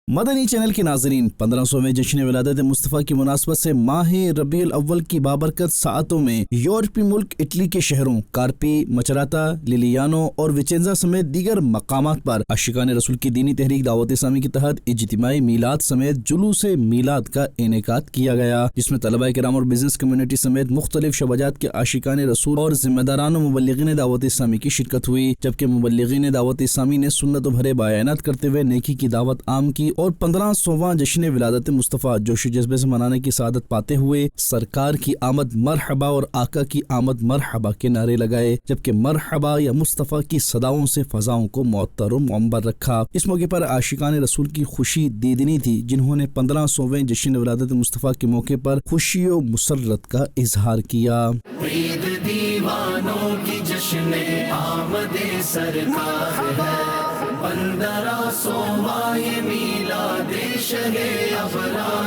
مدنی channel کے ناظرین، 1500ویں جشن ولادت مصطفیٰ کی مناسبت سے ماہ ربیع الاول کی بابرکت ساعتوں میں یورپی ملک اٹلی کے شہروں کارپی، مچراتا، لیلیانو اور وچینزا سمیت دیگر مقامات پر عاشقان رسول کی دینی تحریک دعوت اسلامی کے تحت اجتماعی میلاد سمیت جلوس میلاد کا انعقاد کیا گیا، جس میں طلبہ کرام اور بزنس کمیونٹی سمیت مختلف شعبات کے عاشقان رسول اور ذمہ داران و مبلغین دعوت اسلامی کی شرکت ہوئی، جبکہ مبلغین دعوت اسلامی نے سنت و بھرے بیانات کرتے ہوئے نیکی کی دعوت عام کی اور 1500واں جشن ولادت مصطفیٰ جوش و جذبے سے منانے کی سعادت پاتے ہوئے سرکار کی آمد مرحبا اور آقا کی آمد مرحبا کے نعرے لگائے، جبکہ مرحبا یا مصطفیٰ کی صداؤں سے فضاؤں کو معطر و معمر رکھا۔ اس موقع پر عاشقان رسول کی خوشی دیدنی تھی، جنہوں نے 1500ویں جشن ولادت مصطفیٰ کے موقع پر خوشی و مسرت کا اظہار کیا۔ عید دیوانوں کی جشن آمد سرکار ہے، 1500واں میلاد شہ ابرار